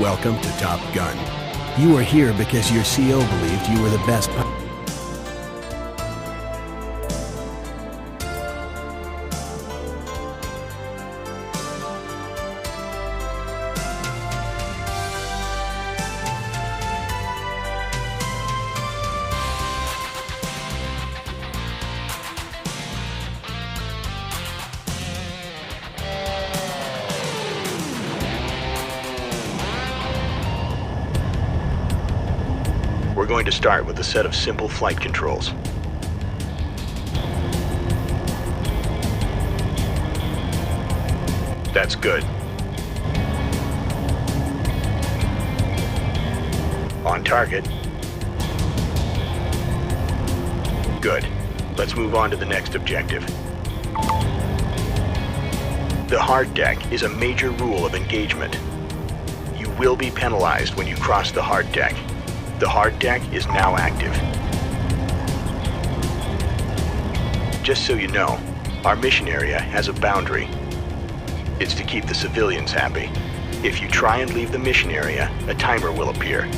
Welcome to Top Gun. You are here because your CO believed you were the best We're going to start with a set of simple flight controls. That's good. On target. Good. Let's move on to the next objective. The hard deck is a major rule of engagement. You will be penalized when you cross the hard deck. The hard deck is now active. Just so you know, our mission area has a boundary. It's to keep the civilians happy. If you try and leave the mission area, a timer will appear.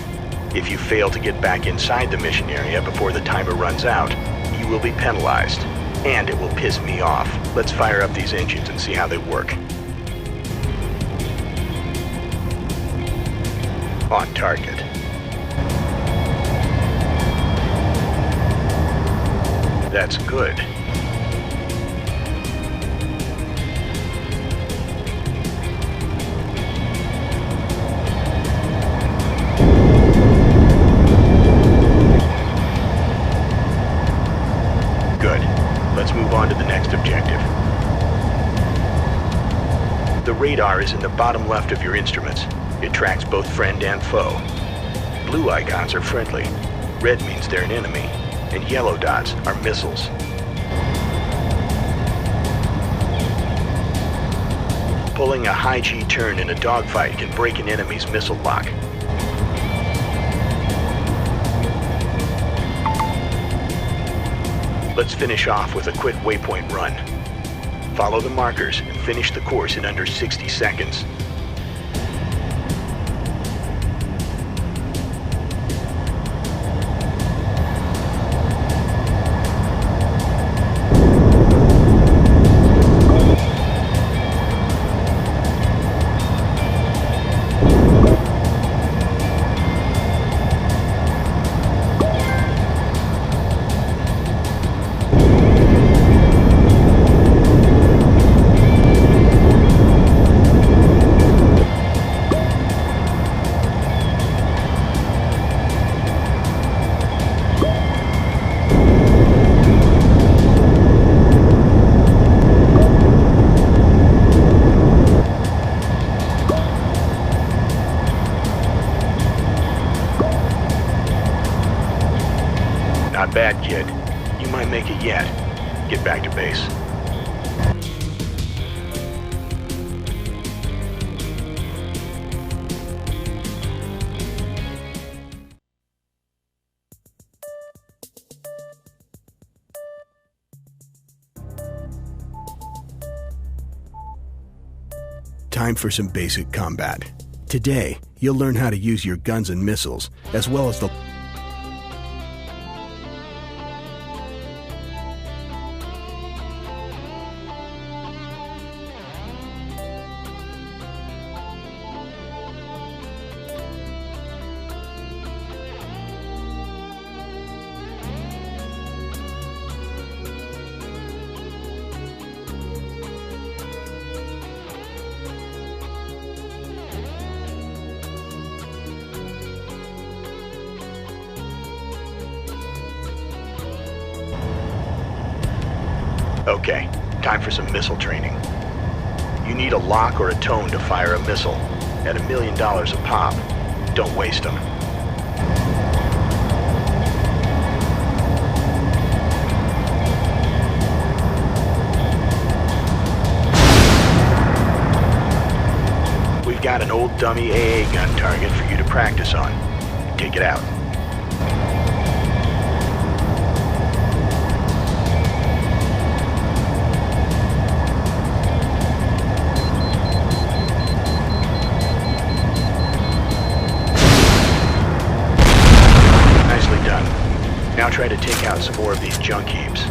If you fail to get back inside the mission area before the timer runs out, you will be penalized, and it will piss me off. Let's fire up these engines and see how they work. On target. That's good. Good. Let's move on to the next objective. The radar is in the bottom left of your instruments. It tracks both friend and foe. Blue icons are friendly. Red means they're an enemy. And yellow dots are missiles. Pulling a high G turn in a dogfight can break an enemy's missile lock. Let's finish off with a quick waypoint run. Follow the markers and finish the course in under 60 seconds. Not bad, kid. You might make it yet. Get back to base. Time for some basic combat. Today, you'll learn how to use your guns and missiles, as well as the Okay, time for some missile training. You need a lock or a tone to fire a missile. At $1 million a pop, don't waste them. We've got an old dummy AA gun target for you to practice on. Take it out. Now try to take out some more of these junk heaps.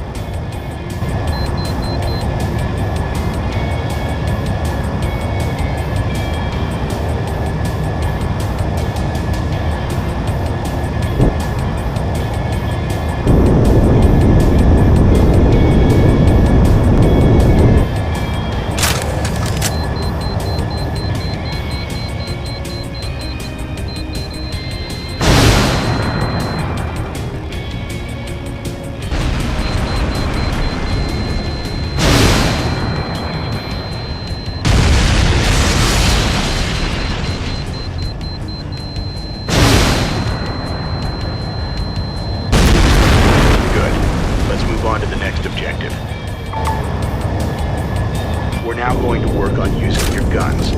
On to the next objective. We're now going to work on using your guns.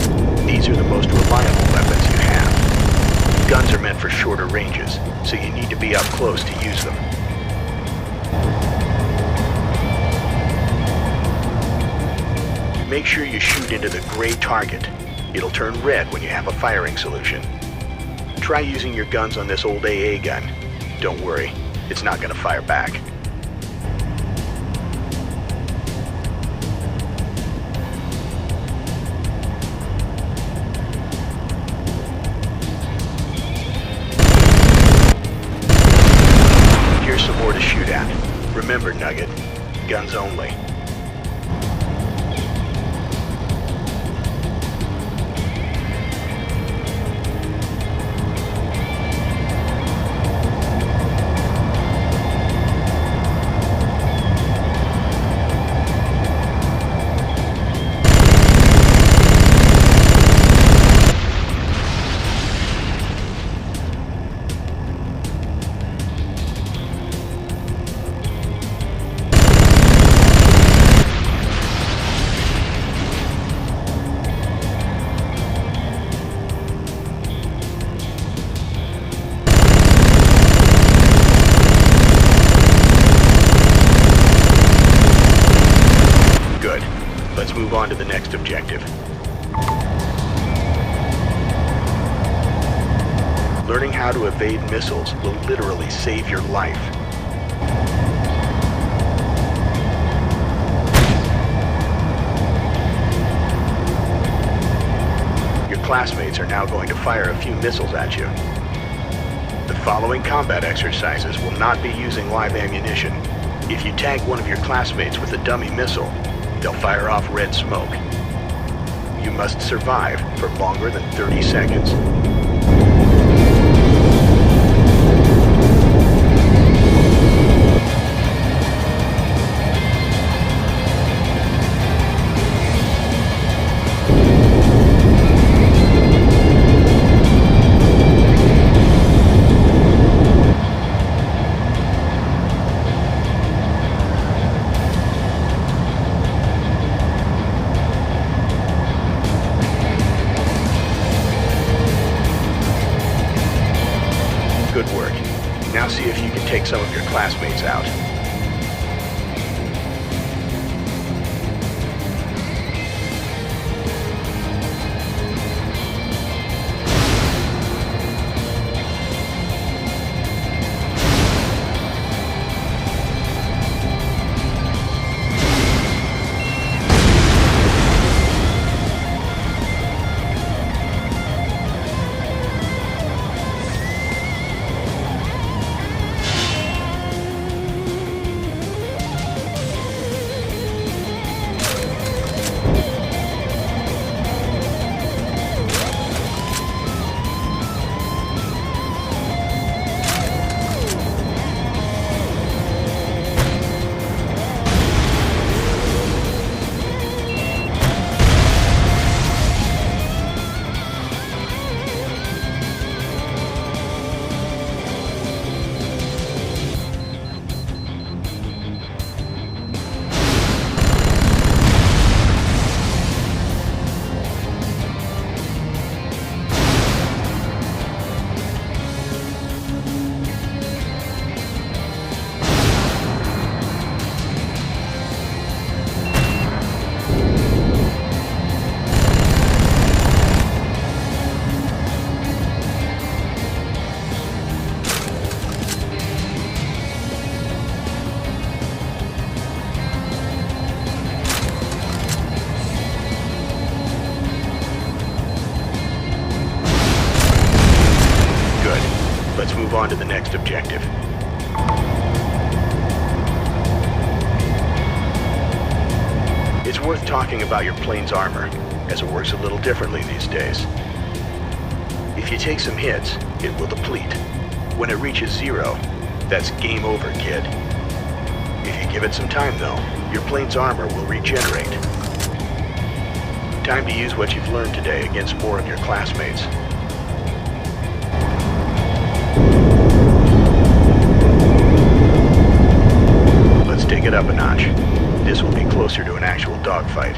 These are the most reliable weapons you have. Guns are meant for shorter ranges, so you need to be up close to use them. Make sure you shoot into the gray target. It'll turn red when you have a firing solution. Try using your guns on this old AA gun. Don't worry, it's not going to fire back. Some more to shoot at. Remember, Nugget, guns only. Let's move on to the next objective. Learning how to evade missiles will literally save your life. Your classmates are now going to fire a few missiles at you. The following combat exercises will not be using live ammunition. If you tag one of your classmates with a dummy missile, they'll fire off red smoke. You must survive for longer than 30 seconds. Good work. Now see if you can take some of your classmates out. Let's move on to the next objective. It's worth talking about your plane's armor, as it works a little differently these days. If you take some hits, it will deplete. When it reaches 0, that's game over, kid. If you give it some time, though, your plane's armor will regenerate. Time to use what you've learned today against more of your classmates. Let's take it up a notch. This will be closer to an actual dogfight.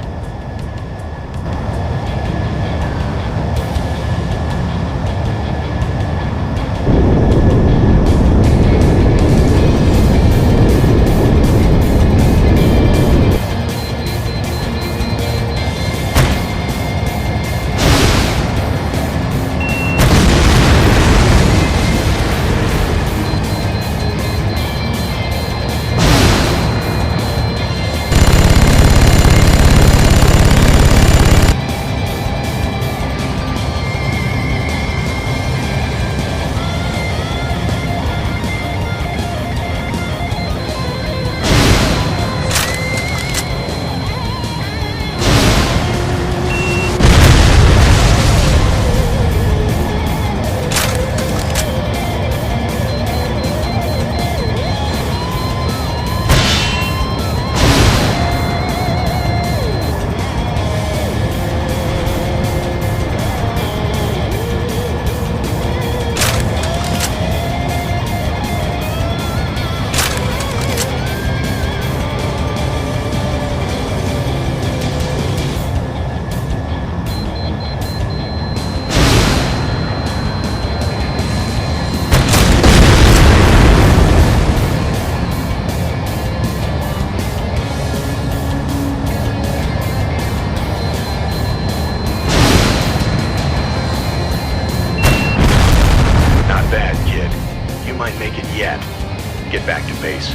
Get back to base.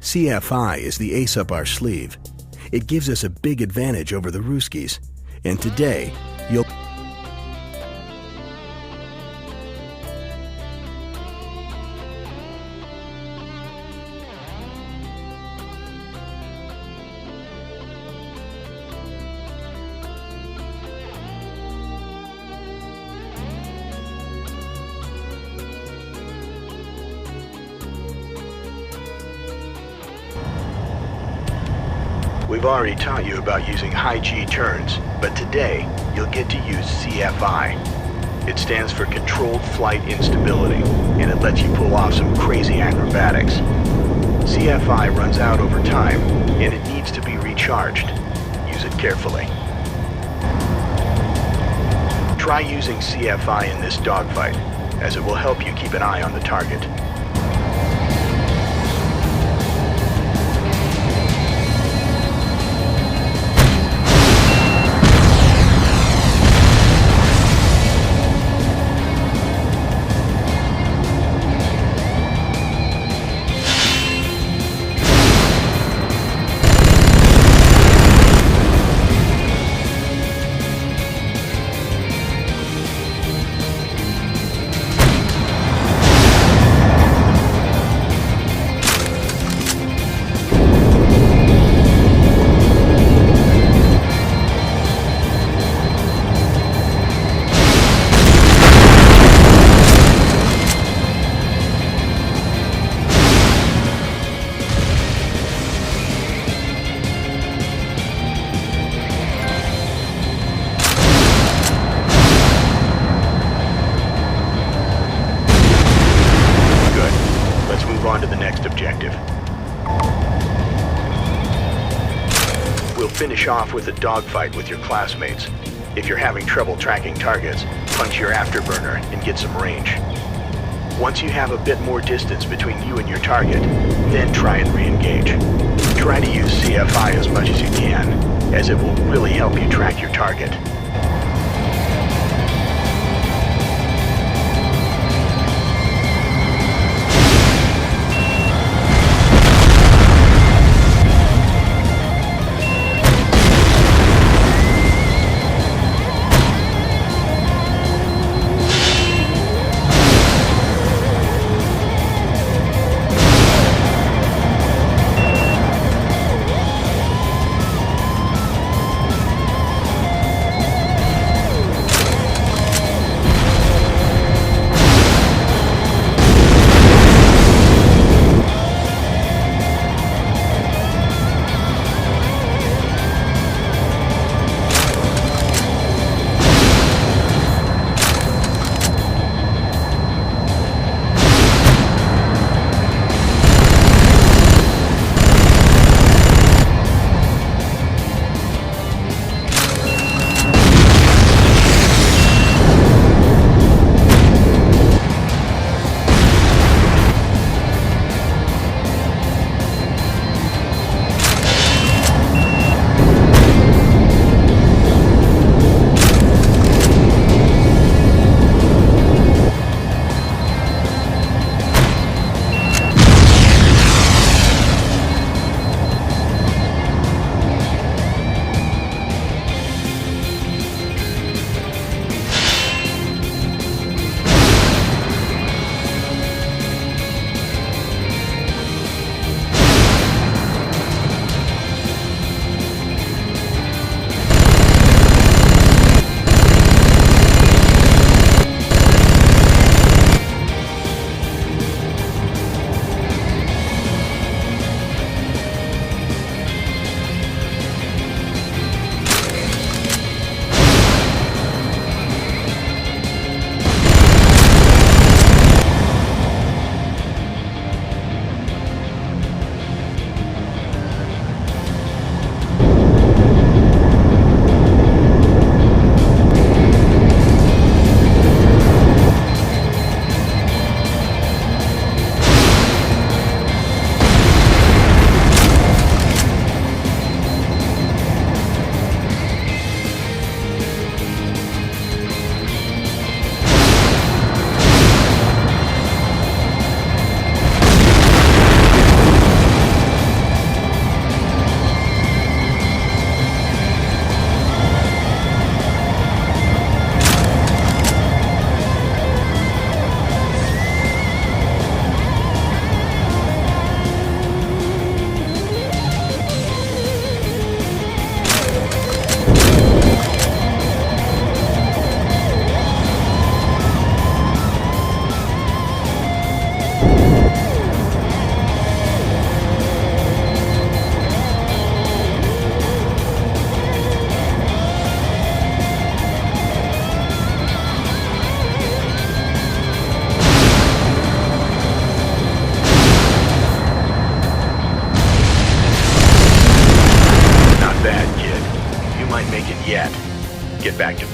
CFI is the ace up our sleeve. It gives us a big advantage over the Ruskies. And today, you'll... We've already taught you about using high G turns, but today you'll get to use CFI. It stands for Controlled Flight Instability, and it lets you pull off some crazy acrobatics. CFI runs out over time, and it needs to be recharged. Use it carefully. Try using CFI in this dogfight, as it will help you keep an eye on the target. On to the next objective. We'll finish off with a dogfight with your classmates. If you're having trouble tracking targets, punch your afterburner and get some range. Once you have a bit more distance between you and your target, then try and re-engage. Try to use CFI as much as you can, as it will really help you track your target.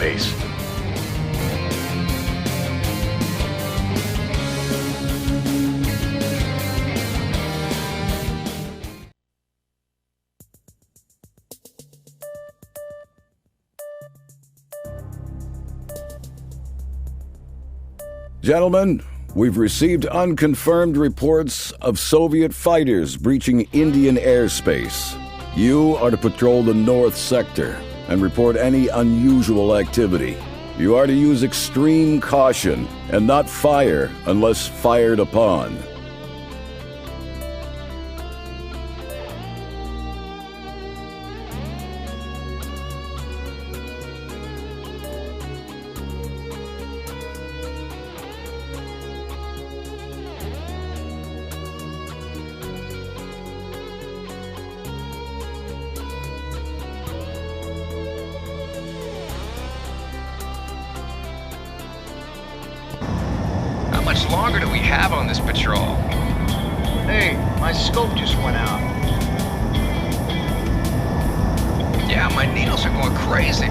base. Gentlemen, we've received unconfirmed reports of Soviet fighters breaching Indian airspace. You are to patrol the north sector and report any unusual activity. You are to use extreme caution and not fire unless fired upon. How much longer do we have on this patrol? Hey, my scope just went out. Yeah, my needles are going crazy.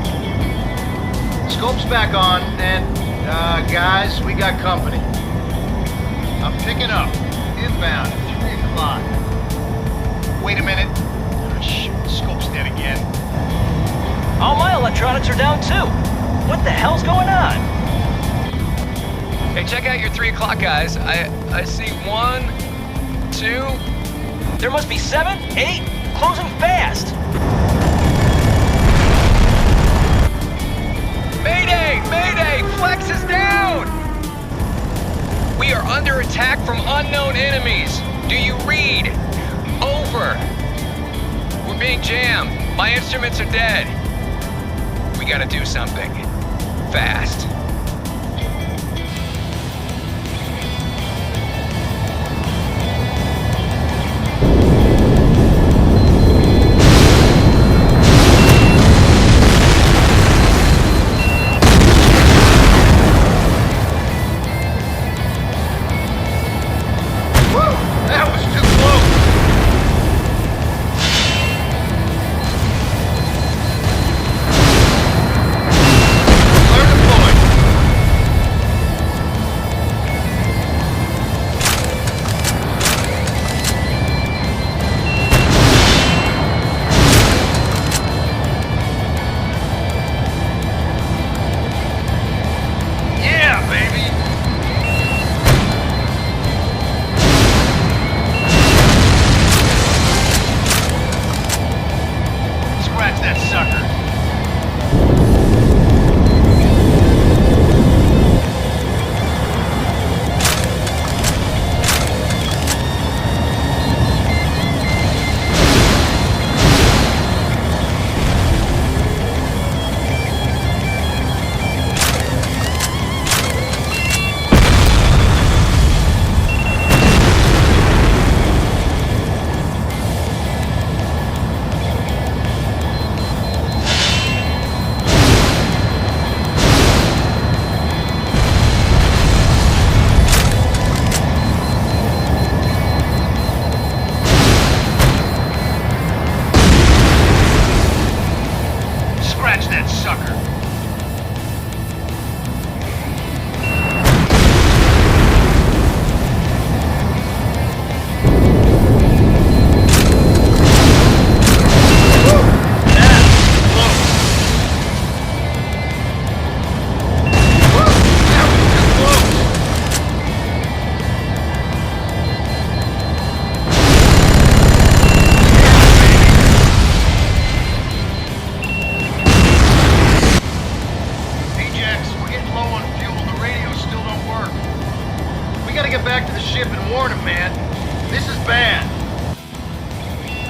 Scope's back on, and, guys, we got company. I'm picking up. Inbound at 3 o'clock. Wait a minute. Oh, shit, scope's dead again. All my electronics are down too. What the hell's going on? Hey, check out your 3 o'clock, guys. I see 1, 2... There must be 7, 8, closing fast. Mayday! Mayday! Flex is down! We are under attack from unknown enemies. Do you read? Over. We're being jammed. My instruments are dead. We gotta do something. Fast.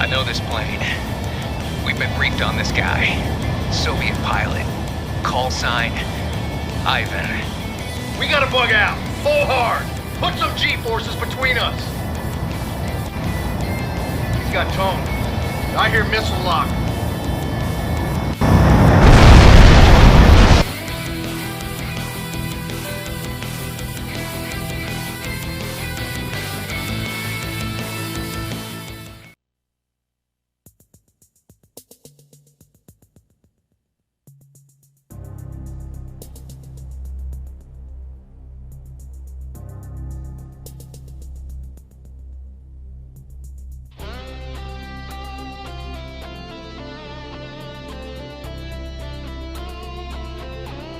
I know this plane. We've been briefed on this guy. Soviet pilot. Call sign, Ivan. We gotta bug out. Full hard. Put some G-forces between us. He's got tone. I hear missile lock.